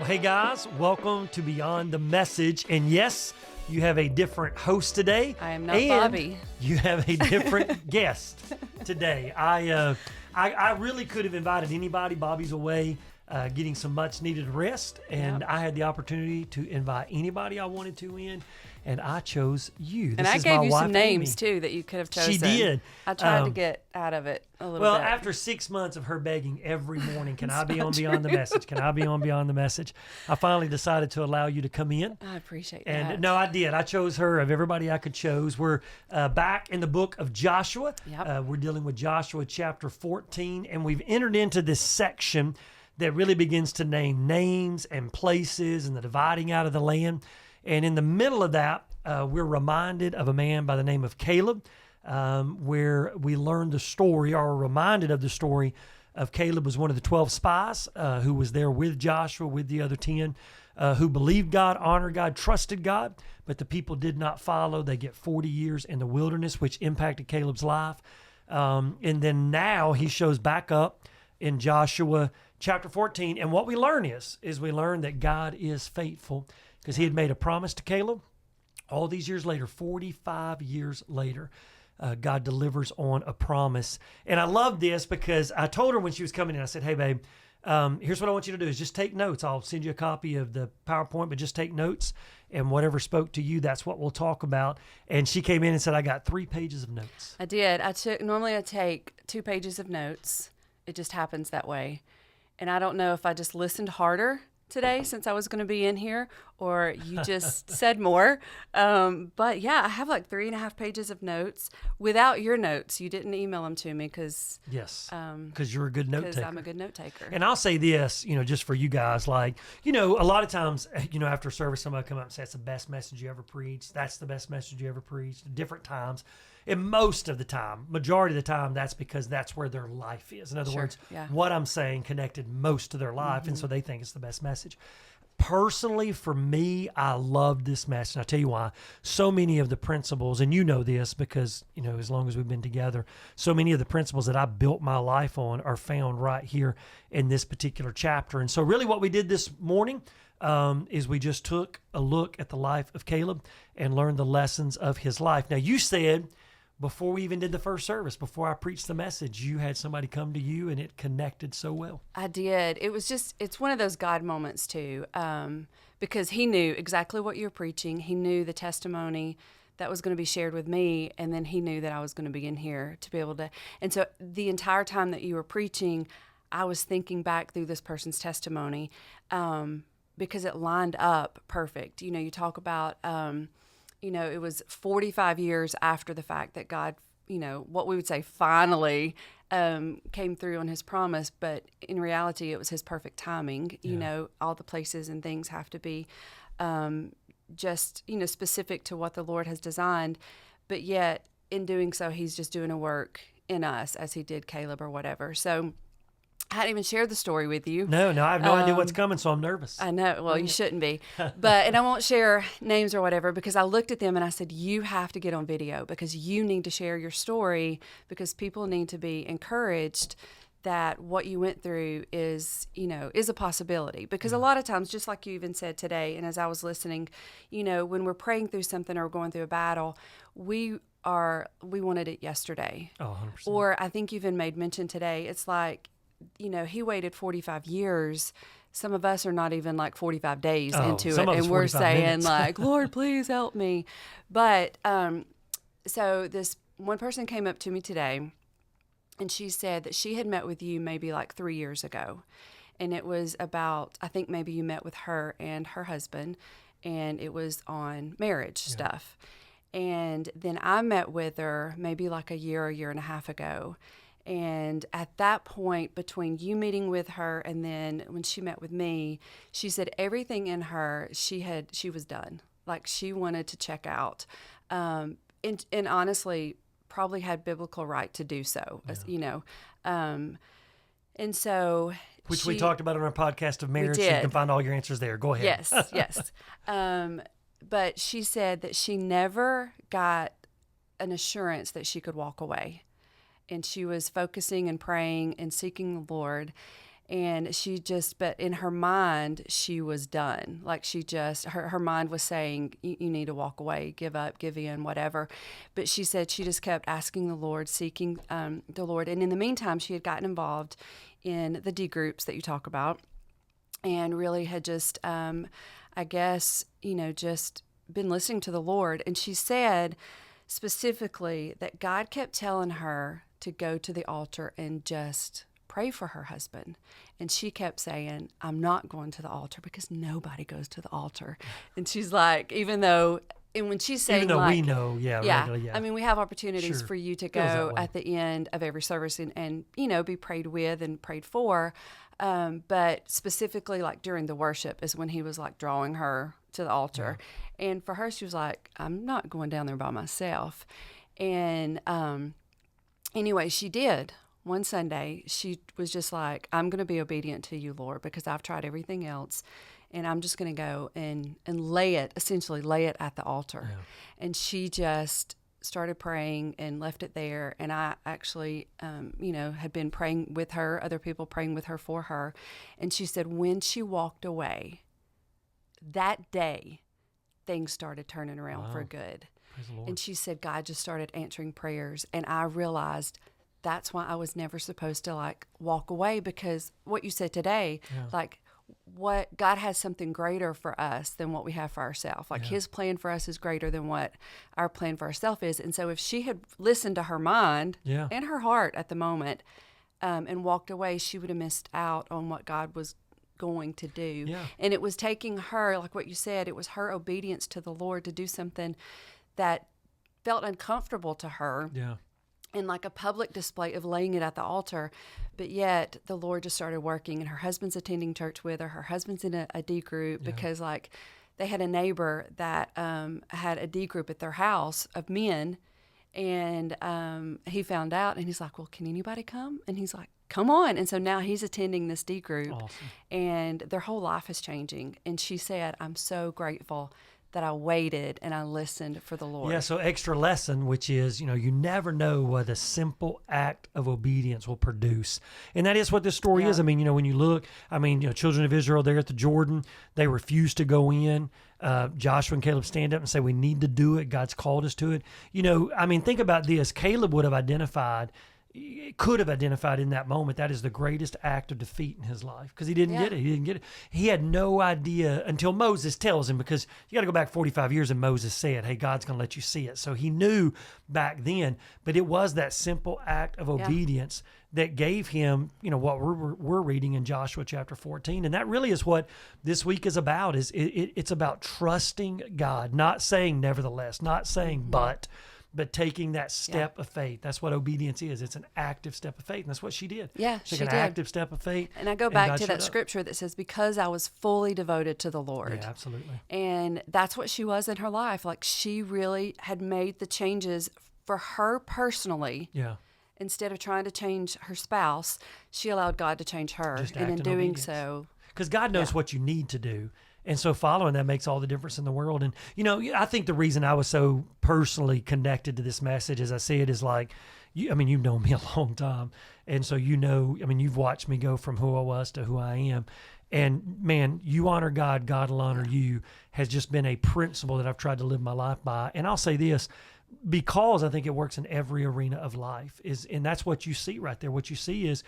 Hey guys, welcome to Beyond the Message. And yes, you have a different host today. I am not Bobby. You have a different guest today. I really could have invited anybody. Bobby's away getting some much needed rest, and I had the opportunity to invite anybody I wanted to in, and I chose you. And I gave you some names too that you could have chosen. She did. I tried to get out of it a little bit. Well, after 6 months of her begging every morning, can I be on Beyond the Message? Can I be on Beyond the Message? I finally decided to allow you to come in. I appreciate that. And no, I did. I chose her of everybody I could choose. We're back in the book of Joshua. Yep. We're dealing with Joshua chapter 14, and we've entered into this section that really begins to name names and places and the dividing out of the land. And in the middle of that, we're reminded of a man by the name of Caleb, where we learn the story, or are reminded of the story of Caleb was one of the 12 spies who was there with Joshua, with the other 10, who believed God, honored God, trusted God, but the people did not follow. They get 40 years in the wilderness, which impacted Caleb's life. And then now he shows back up in Joshua chapter 14. And what we learn is we learn that God is faithful, because he had made a promise to Caleb. All these years later, 45 years later, God delivers on a promise. And I love this because I told her when she was coming in, I said, hey, babe, here's what I want you to do is just take notes. I'll send you a copy of the PowerPoint, but just take notes, and whatever spoke to you, that's what we'll talk about. And she came in and said, I got 3 pages of notes. I did. Normally I take 2 pages of notes. It just happens that way. And I don't know if I just listened harder today since I was going to be in here, or you just said more. But yeah, I have like 3.5 pages of notes without your notes. You didn't email them to me because you're a good note taker. Because I'm a good note taker. And I'll say this, just for you guys, a lot of times, after service, somebody come up and say, it's the best message you ever preached. That's the best message you ever preached. Different times. And most of the time, majority of the time, that's because that's where their life is. In other words, what I'm saying connected most to their life, and so they think it's the best message. Personally, for me, I love this message. And I'll tell you why. So many of the principles, and you know this because, as long as we've been together, so many of the principles that I built my life on are found right here in this particular chapter. And so really what we did this morning is we just took a look at the life of Caleb and learned the lessons of his life. Now, you said, before we even did the first service, before I preached the message, you had somebody come to you and it connected so well. I did. It's one of those God moments too, because he knew exactly what you were preaching. He knew the testimony that was going to be shared with me, and then he knew that I was going to be in here to be able to. And so the entire time that you were preaching, I was thinking back through this person's testimony because it lined up perfect. You talk about... it was 45 years after the fact that God, what we would say finally came through on his promise, but in reality, it was his perfect timing. All the places and things have to be just, specific to what the Lord has designed. But yet, in doing so, he's just doing a work in us as he did Caleb or whatever. So I hadn't even shared the story with you. No, I have no idea what's coming, so I'm nervous. I know. Well, you shouldn't be. And I won't share names or whatever, because I looked at them and I said, you have to get on video because you need to share your story, because people need to be encouraged that what you went through is a possibility. Because a lot of times, just like you even said today, and as I was listening, when we're praying through something or going through a battle, we wanted it yesterday. Oh, 100%. Or I think you even made mention today, it's like, he waited 45 years. Some of us are not even like 45 days into it. And we're saying minutes. like, Lord, please help me. But so this one person came up to me today, and she said that she had met with you maybe like 3 years ago. And it was about, I think maybe you met with her and her husband, and it was on marriage stuff. And then I met with her maybe like a year and a half ago. And at that point, between you meeting with her and then when she met with me, she said everything in her, she was done. Like she wanted to check out. And honestly, probably had biblical right to do so, And so... Which we talked about on our podcast of marriage. So you can find all your answers there. Go ahead. Yes. But she said that she never got an assurance that she could walk away. And she was focusing and praying and seeking the Lord. And but in her mind, she was done. Like her mind was saying, you need to walk away, give up, give in, whatever. But she said she just kept asking the Lord, seeking the Lord. And in the meantime, she had gotten involved in the D groups that you talk about, and really had just, I guess, just been listening to the Lord. And she said specifically that God kept telling her to go to the altar and just pray for her husband. And she kept saying, I'm not going to the altar because nobody goes to the altar. And she's like, and when she's saying, even though like, we know, regularly, yeah. I mean, we have opportunities Sure. for you to Feels that go way. at the end of every service and be prayed with and prayed for. But specifically, like during the worship is when he was like drawing her to the altar. Yeah. And for her, she was like, I'm not going down there by myself. And anyway, she did. One Sunday, she was just like, I'm going to be obedient to you, Lord, because I've tried everything else. And I'm just going to go and essentially lay it at the altar. Yeah. And she just started praying and left it there. And I actually, had been praying with her, other people praying with her for her. And she said when she walked away, that day, things started turning around for good. Praise the Lord. And she said God just started answering prayers. And I realized that's why I was never supposed to like walk away, because what you said today, like what God has something greater for us than what we have for ourselves. Like his plan for us is greater than what our plan for ourselves is. And so if she had listened to her mind and her heart at the moment and walked away, she would have missed out on what God was going to do. Yeah. And it was taking her, like what you said, it was her obedience to the Lord to do something that felt uncomfortable to her. Yeah. In like a public display of laying it at the altar. But yet the Lord just started working, and her husband's attending church with her. Her husband's in a D group because like they had a neighbor that had a D group at their house of men. And he found out and he's like, well, can anybody come? And he's like, come on. And so now he's attending this D group. Awesome. And their whole life is changing. And she said, I'm so grateful that I waited and I listened for the Lord. Yeah, so extra lesson, which is, you never know what a simple act of obedience will produce. And that is what this story is. I mean, when you look, children of Israel, they're at the Jordan, they refuse to go in. Joshua and Caleb stand up and say, we need to do it. God's called us to it. Think about this. Caleb could have identified in that moment that is the greatest act of defeat in his life, because he didn't get it. He had no idea until Moses tells him, because you got to go back 45 years and Moses said, hey, God's going to let you see it. So he knew back then, but it was that simple act of obedience that gave him, what we're reading in Joshua chapter 14. And that really is what this week is about. It's about trusting God, not saying nevertheless, not saying but taking that step of faith. That's what obedience is. It's an active step of faith. And that's what she did. Yeah, she did. An active step of faith. And I go back to that scripture that says, because I was fully devoted to the Lord. Yeah, absolutely. And that's what she was in her life. Like she really had made the changes for her personally. Yeah. Instead of trying to change her spouse, she allowed God to change her. And in doing so. Because God knows what you need to do. And so following that makes all the difference in the world. And, I think the reason I was so personally connected to this message, as I see it, is like, you've known me a long time. And so, you've watched me go from who I was to who I am. And man, you honor God, God will honor you, has just been a principle that I've tried to live my life by. And I'll say this, because I think it works in every arena of life, and that's what you see right there. What you see is,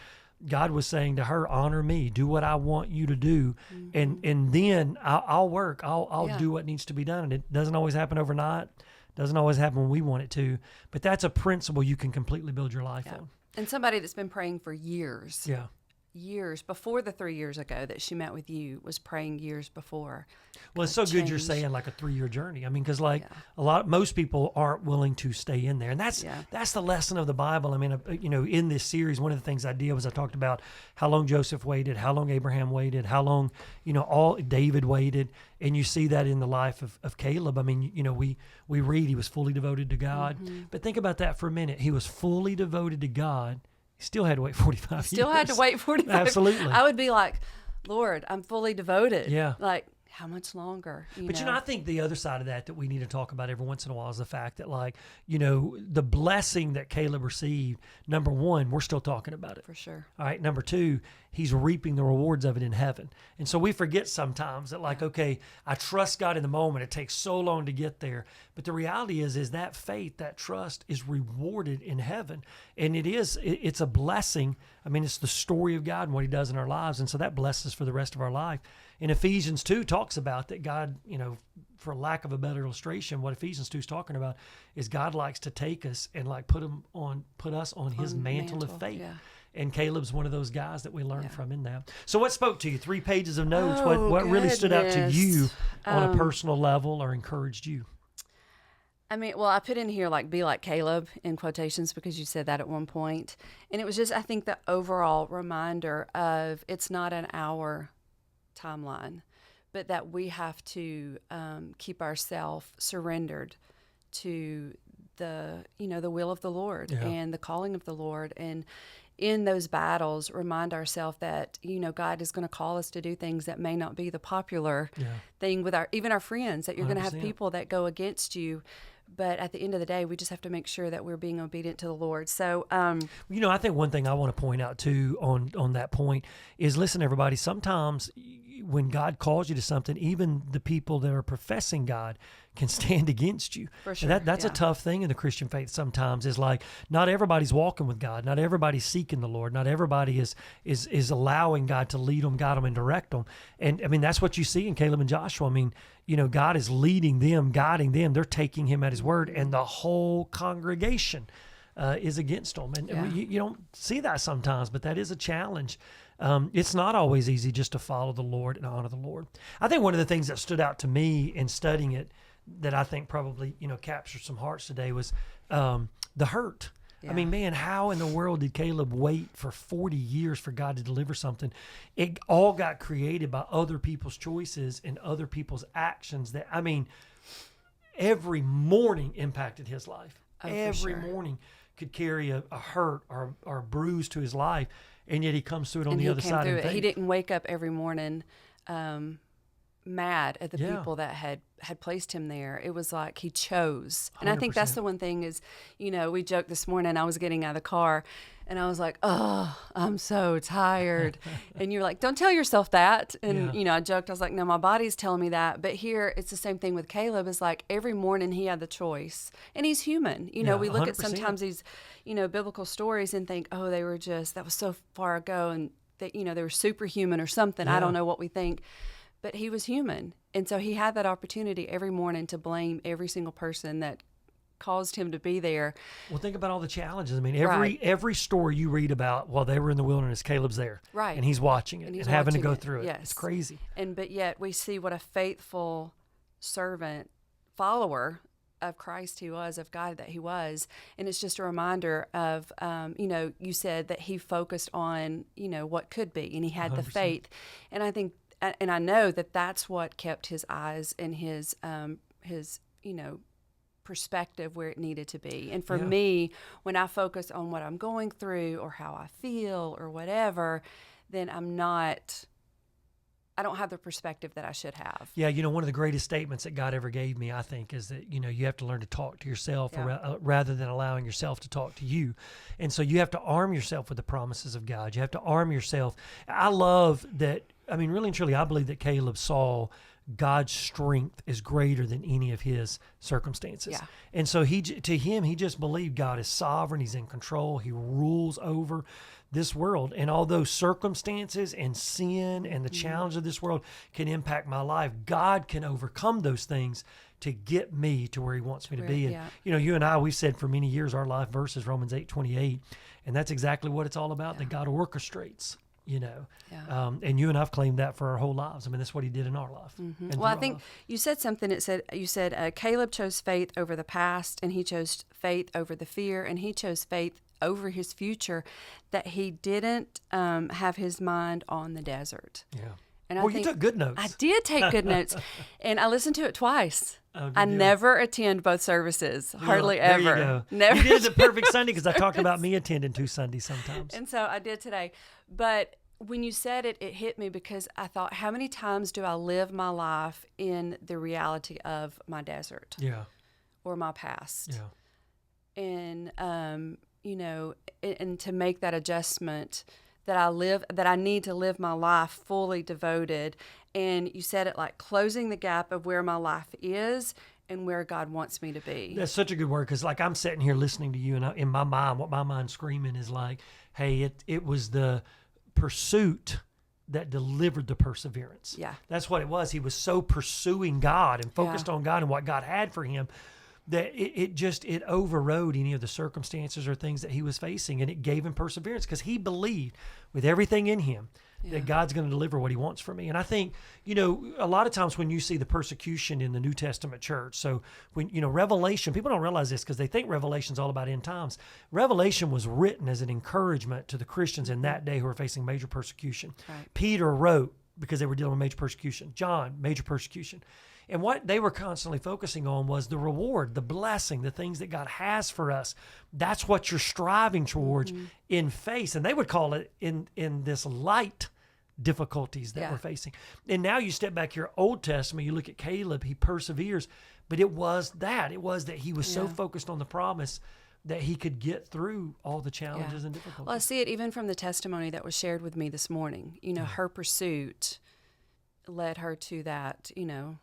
God was saying to her, honor me, do what I want you to do. Mm-hmm. And then I'll work, I'll do what needs to be done. And it doesn't always happen overnight. Doesn't always happen when we want it to, but that's a principle you can completely build your life on. And somebody that's been praying for years. Yeah. Years before the 3 years ago that she met with you, was praying years before. Well, it's so good you're saying like a 3-year journey. Because most people aren't willing to stay in there, and that's the lesson of the Bible. In this series, one of the things I did was I talked about how long Joseph waited, how long Abraham waited, how long all David waited, and you see that in the life of Caleb. We read he was fully devoted to God, but think about that for a minute. He was fully devoted to God. Still had to wait 45 years. Still had to wait 45 Absolutely. I would be like, Lord, I'm fully devoted. Yeah. Like, how much longer? But I think the other side of that we need to talk about every once in a while is the fact that, like, the blessing that Caleb received, number one, we're still talking about it. For sure. All right. Number two, he's reaping the rewards of it in heaven. And so we forget sometimes that, like, okay, I trust God in the moment. It takes so long to get there. But the reality is that faith, that trust is rewarded in heaven. And it's a blessing. I mean, it's the story of God and what he does in our lives. And so that blesses us for the rest of our life. And Ephesians 2 talks about that God, for lack of a better illustration, what Ephesians 2 is talking about is God likes to take us and like put us on his mantle of faith. Yeah. And Caleb's one of those guys that we learn from in that. So what spoke to you? 3 pages of notes. What really stood out to you on a personal level or encouraged you? I mean, well, I put in here like be like Caleb in quotations because you said that at one point. And it was just, I think, the overall reminder of it's not an hour timeline, but that we have to keep ourselves surrendered to the will of the Lord and the calling of the Lord. And in those battles, remind ourselves that, God is going to call us to do things that may not be the popular thing with even our friends, that you're going to have people that go against you. But at the end of the day, we just have to make sure that we're being obedient to the Lord. So, I think one thing I want to point out too on that point is, listen, everybody, sometimes when God calls you to something, even the people that are professing God can stand against you. For sure. And that's a tough thing in the Christian faith sometimes, is like, not everybody's walking with God. Not everybody's seeking the Lord. Not everybody is allowing God to lead them, guide them, and direct them. And I mean, that's what you see in Caleb and Joshua. I mean, God is leading them, guiding them. They're taking him at his word, and the whole congregation is against them. And you don't see that sometimes, but that is a challenge. It's not always easy just to follow the Lord and honor the Lord. I think one of the things that stood out to me in studying it that I think probably, captured some hearts today was the hurt. Yeah. I mean, man, how in the world did Caleb wait for 40 years for God to deliver something? It all got created by other people's choices and other people's actions that, I mean, every morning impacted his life. Every morning could carry a hurt or a bruise to his life, and yet he comes through it on the other side of faith. He didn't wake up every morning mad at the people that had placed him there. It was like he chose. And 100%. I think that's the one thing is, we joked this morning, I was getting out of the car and I was like, oh, I'm so tired. And you're like, don't tell yourself that. And, I joked, I was like, no, my body's telling me that. But here it's the same thing with Caleb. It's like every morning he had the choice, and he's human. We look 100%. At sometimes these, biblical stories and think, oh, that was so far ago, and that, they were superhuman or something. I don't know what we think. But he was human. And so he had that opportunity every morning to blame every single person that caused him to be there. Well, think about all the challenges. I mean, every story you read about while they were in the wilderness, Caleb's there. Right. And he's watching it and having to go through it. Yes. It's crazy. But yet we see what a faithful servant, follower of Christ he was, of God that he was. And it's just a reminder of, you said that he focused on, what could be, and he had 100%. The faith. And I think, and I know that that's what kept his eyes and his perspective where it needed to be. And for me, when I focus on what I'm going through or how I feel or whatever, then I don't have the perspective that I should have. Yeah, one of the greatest statements that God ever gave me, I think, is that, you have to learn to talk to yourself rather than allowing yourself to talk to you. And so you have to arm yourself with the promises of God. You have to arm yourself. I love that. I mean, really and truly, I believe that Caleb saw God's strength is greater than any of his circumstances. Yeah. And so he just believed God is sovereign. He's in control. He rules over this world. And although circumstances and sin and the challenge of this world can impact my life, God can overcome those things to get me to where he wants me to be. And, you and I, we've said for many years, our life verse is Romans 8:28. And that's exactly what it's all about, that God orchestrates. And you and I've claimed that for our whole lives. I mean, that's what he did in our life. Mm-hmm. Well, I think you said something. You said Caleb chose faith over the past, and he chose faith over the fear, and he chose faith over his future, that he didn't have his mind on the desert. Yeah. And you took good notes. I did take good notes, and I listened to it twice. I never attend both services, hardly ever. There you go. Never. You did the perfect Sunday, because I talked about me attending 2 Sundays sometimes. And so I did today. But when you said it, it hit me because I thought, how many times do I live my life in the reality of my desert Yeah. or my past? Yeah. And, you know, and to make that adjustment that I need to live my life fully devoted. And you said it like closing the gap of where my life is and where God wants me to be. That's such a good word, because like I'm sitting here listening to you, and in my mind, what my mind's screaming is like, hey, it was the pursuit that delivered the perseverance. Yeah. That's what it was. He was so pursuing God and focused on God and what God had for him that it overrode any of the circumstances or things that he was facing, and it gave him perseverance because he believed with everything in him that God's going to deliver what he wants from me. And I think, you know, a lot of times when you see the persecution in the New Testament church, so when, you know, Revelation, people don't realize this because they think Revelation's all about end times. Revelation was written as an encouragement to the Christians in that day who were facing major persecution. Right. Peter wrote because they were dealing with major persecution. John, major persecution. And what they were constantly focusing on was the reward, the blessing, the things that God has for us. That's what you're striving towards in face. And they would call it in this light difficulties that we're facing. And now you step back here, Old Testament, you look at Caleb, he perseveres. But it was that he was so focused on the promise that he could get through all the challenges and difficulties. Well, I see it even from the testimony that was shared with me this morning. You know, her pursuit led her to that, you know,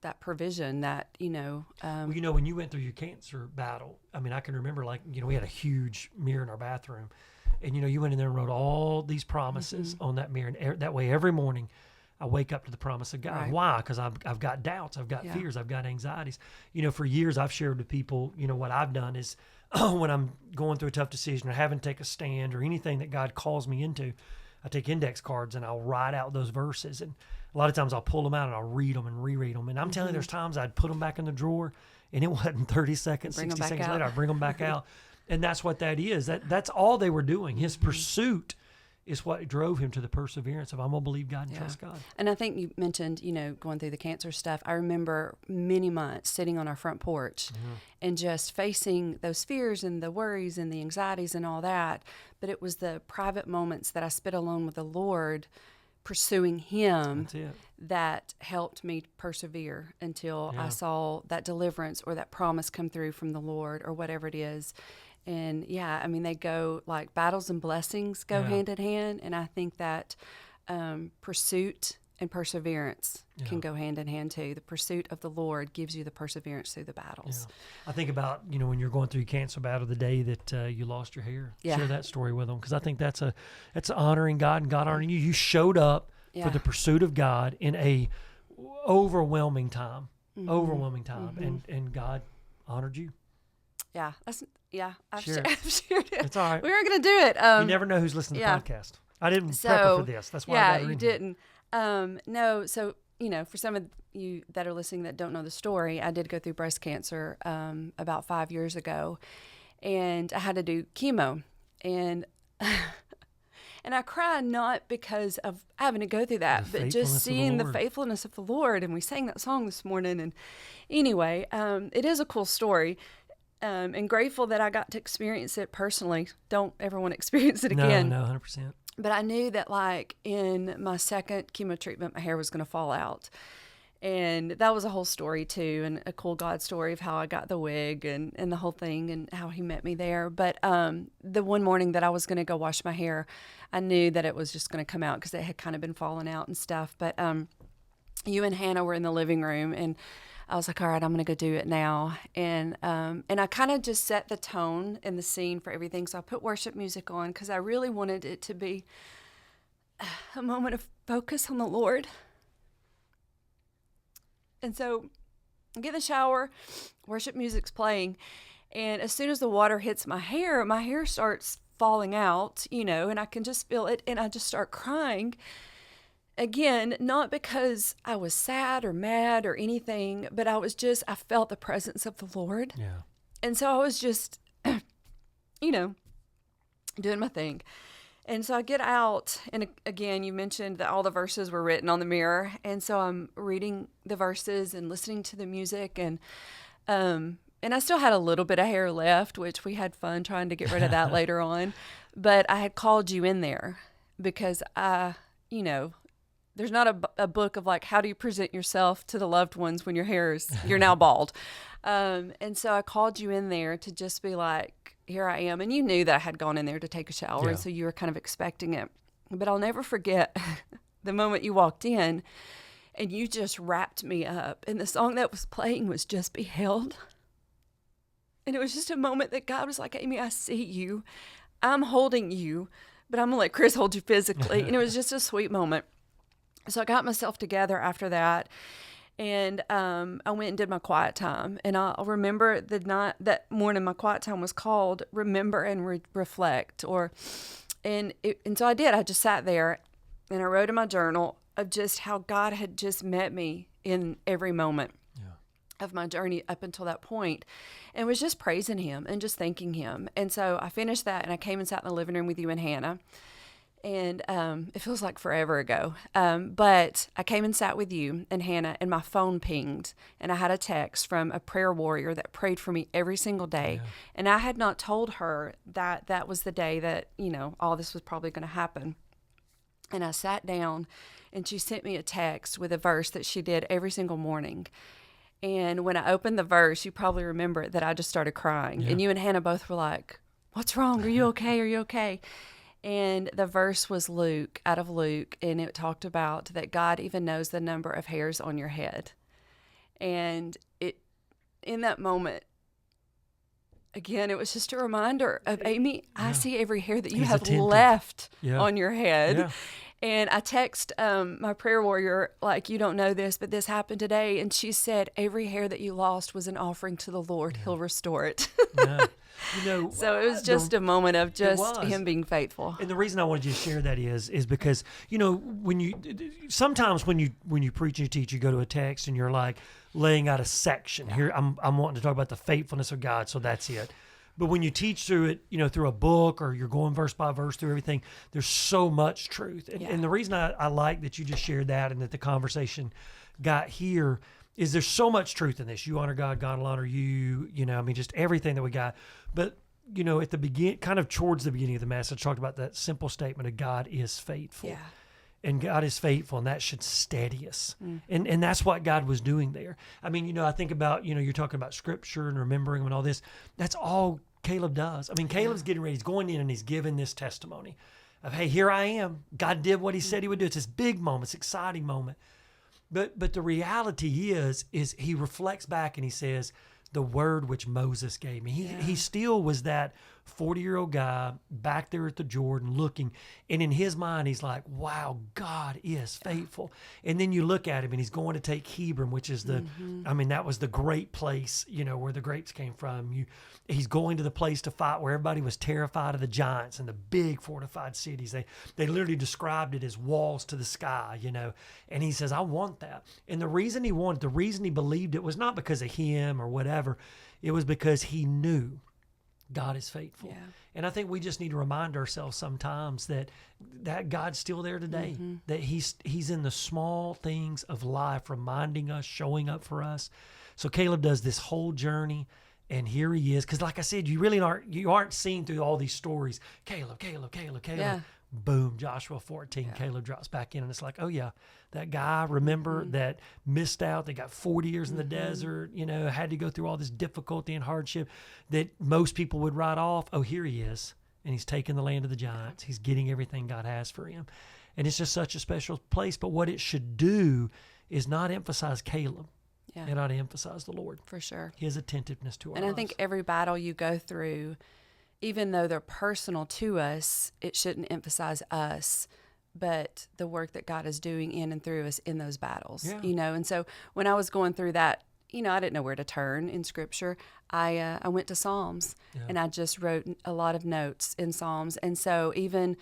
that provision that, you know. Well, you know, when you went through your cancer battle, I mean, I can remember, like, you know, we had a huge mirror in our bathroom, and, you know, you went in there and wrote all these promises on that mirror. And that way, every morning I wake up to the promise of God. Right. Why? Because I've got doubts, I've got fears, I've got anxieties. You know, for years I've shared with people, you know, what I've done is when I'm going through a tough decision or having to take a stand or anything that God calls me into, I take index cards and I'll write out those verses. And a lot of times I'll pull them out and I'll read them and reread them. And I'm telling you, there's times I'd put them back in the drawer and it wasn't 30 seconds, 60 seconds later, I'd bring them back out. And that's what that is. That's all they were doing. His pursuit is what drove him to the perseverance of, I'm going to believe God and trust God. And I think you mentioned, you know, going through the cancer stuff. I remember many months sitting on our front porch and just facing those fears and the worries and the anxieties and all that. But it was the private moments that I spent alone with the Lord pursuing him that helped me persevere until I saw that deliverance or that promise come through from the Lord or whatever it is. And I mean, they go like battles and blessings go hand in hand. And I think that pursuit and perseverance can go hand in hand too. The pursuit of the Lord gives you the perseverance through the battles. I think about, you know, when you're going through your cancer battle, the day that you lost your hair, share that story with them. Because I think that's honoring God and God honoring you. You showed up for the pursuit of God in a overwhelming time, and God honored you. Yeah, I've Shared shared it. It's all right. We were going to do it. You never know who's listening to the podcast. I didn't prep her for this. That's why I got her in you didn't. No, so, you know, for some of you that are listening that don't know the story, I did go through breast cancer about 5 years ago, and I had to do chemo. And and I cry not because of having to go through that, but just seeing the faithfulness of the Lord. And we sang that song this morning. And anyway, it is a cool story. And grateful that I got to experience it personally. Don't ever want to experience it again. No, 100%. But I knew that, like, in my second chemo treatment, my hair was going to fall out. And that was a whole story, too, and a cool God story of how I got the wig and the whole thing and how he met me there. But the one morning that I was going to go wash my hair, I knew that it was just going to come out because it had kind of been falling out and stuff. But you and Hannah were in the living room, and I was like, all right, I'm going to go do it now. And I kind of just set the tone and the scene for everything. So I put worship music on because I really wanted it to be a moment of focus on the Lord. And so I get in the shower, worship music's playing. And as soon as the water hits my hair starts falling out, you know, and I can just feel it. And I just start crying. Again, not because I was sad or mad or anything, but I felt the presence of the Lord. Yeah. And so I was just, you know, doing my thing. And so I get out, and again, you mentioned that all the verses were written on the mirror. And so I'm reading the verses and listening to the music, and I still had a little bit of hair left, which we had fun trying to get rid of that later on. But I had called you in there because you know, there's not a book of like, how do you present yourself to the loved ones when you're now bald. And so I called you in there to just be like, here I am. And you knew that I had gone in there to take a shower. Yeah. And so you were kind of expecting it. But I'll never forget the moment you walked in and you just wrapped me up. And the song that was playing was Just Be Held. And it was just a moment that God was like, Amy, I see you. I'm holding you, but I'm going to let Chris hold you physically. And it was just a sweet moment. So I got myself together after that. And I went and did my quiet time. And I'll remember that morning, my quiet time was called Remember and Reflect. And so I did. I just sat there and I wrote in my journal of just how God had just met me in every moment of my journey up until that point, and was just praising him and just thanking him. And so I finished that and I came and sat in the living room with you and Hannah. And it feels like forever ago. But I came and sat with you and Hannah, and my phone pinged. And I had a text from a prayer warrior that prayed for me every single day. Yeah. And I had not told her that that was the day that, all this was probably going to happen. And I sat down, and she sent me a text with a verse that she did every single morning. And when I opened the verse, you probably remember that I just started crying. Yeah. And you and Hannah both were like, "What's wrong? Are you okay? Are you okay?" And the verse was out of Luke, and it talked about that God even knows the number of hairs on your head. And in that moment, again, it was just a reminder of, Amy, I see every hair that you have left on your head. Yeah. And I text my prayer warrior, like, you don't know this, but this happened today. And she said, every hair that you lost was an offering to the Lord. Yeah. He'll restore it. Yeah. So it was just a moment of just him being faithful. And the reason I wanted you to share that is because, sometimes when you preach and you teach, you go to a text and you're like laying out a section. Yeah. Here, I'm wanting to talk about the faithfulness of God, so that's it. But when you teach through it, through a book, or you're going verse by verse through everything, there's so much truth. And the reason I like that you just shared that and that the conversation got here is there's so much truth in this. You honor God, God will honor you, just everything that we got. But, at the beginning, kind of towards the beginning of the message, talked about that simple statement of God is faithful. Yeah. And God is faithful, and that should steady us. Mm. And that's what God was doing there. I mean, I think about, you're talking about Scripture and remembering and all this. That's all Caleb does. I mean, Caleb's getting ready. He's going in and he's giving this testimony of, hey, here I am. God did what he said he would do. It's this big moment, it's an exciting moment. But the reality is he reflects back and he says, the word which Moses gave me. He still was that 40-year-old guy back there at the Jordan looking, and in his mind he's like, wow, God is faithful. And then you look at him and he's going to take Hebron, which is that was the great place, where the grapes came from. He's going to the place to fight where everybody was terrified of the giants and the big fortified cities. They literally described it as walls to the sky, and he says, I want that. And the reason he believed it was not because of him or whatever. It was because he knew God is faithful. Yeah. And I think we just need to remind ourselves sometimes that God's still there today, that he's in the small things of life, reminding us, showing up for us. So Caleb does this whole journey, and here he is. Because like I said, you aren't seeing through all these stories, Caleb. Yeah. Boom, Joshua 14, Caleb drops back in, and it's like, oh yeah, that guy, remember, that missed out, that got 40 years in the desert, had to go through all this difficulty and hardship that most people would write off. Oh, here he is, and he's taking the land of the giants. He's getting everything God has for him. And it's just such a special place. But what it should do is not emphasize Caleb. Yeah. And not emphasize the Lord. For sure. His attentiveness to our lives. And I think every battle you go through, even though they're personal to us, it shouldn't emphasize us, but the work that God is doing in and through us in those battles. Yeah. And so when I was going through that, I didn't know where to turn in Scripture. I went to Psalms, and I just wrote a lot of notes in Psalms. And so even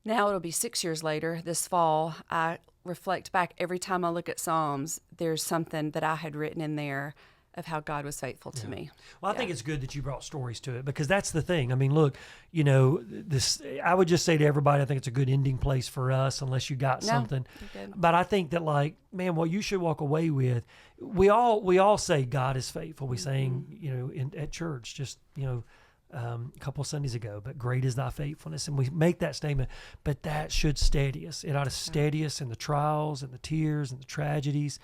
now, it'll be 6 years later, this fall, I reflect back every time I look at Psalms, there's something that I had written in there of how God was faithful to me. Well, I think it's good that you brought stories to it, because that's the thing. I mean, look, this. I would just say to everybody, I think it's a good ending place for us, unless you got something. But I think that, what you should walk away with, we all say God is faithful. We saying, at church, just, a couple Sundays ago, but great is thy faithfulness. And we make that statement, but that should steady us. It ought to steady us in the trials and the tears and the tragedies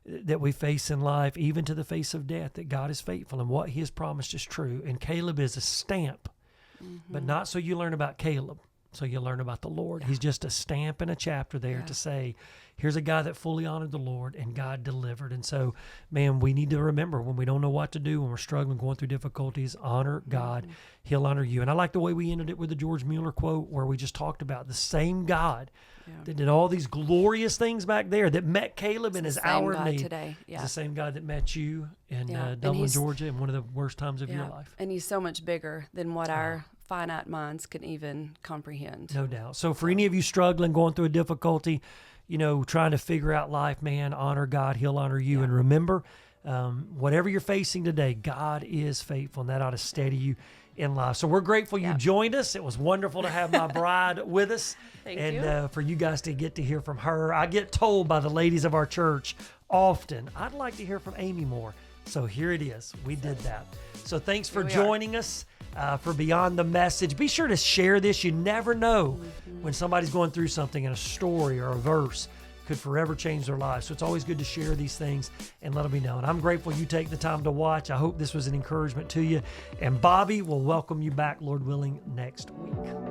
that we face in life, even to the face of death, that God is faithful and what he has promised is true. And Caleb is a stamp, but not so you learn about Caleb, so you learn about the Lord. He's just a stamp in a chapter there to say, here's a guy that fully honored the Lord and God delivered. And so, man, we need to remember when we don't know what to do, when we're struggling, going through difficulties, honor God. He'll honor you. And I like the way we ended it with the George Mueller quote where we just talked about the same God that did all these glorious things back there, that met Caleb in his hour of need. Today. It's the same God that met you in Dublin, Georgia, in one of the worst times of your life. And he's so much bigger than what our finite minds can even comprehend. No doubt. So for any of you struggling, going through a difficulty, trying to figure out life, man, honor God. He'll honor you. And remember, whatever you're facing today, God is faithful, and that ought to steady you in life. So we're grateful you joined us. It was wonderful to have my bride with us. Thank you. And for you guys to get to hear from her. I get told by the ladies of our church often, I'd like to hear from Amy more. So here it is. We did that. So thanks for joining us. For Beyond the Message. Be sure to share this. You never know when somebody's going through something, and a story or a verse could forever change their lives. So it's always good to share these things and let them be known. I'm grateful you take the time to watch. I hope this was an encouragement to you. And Bobby will welcome you back, Lord willing, next week.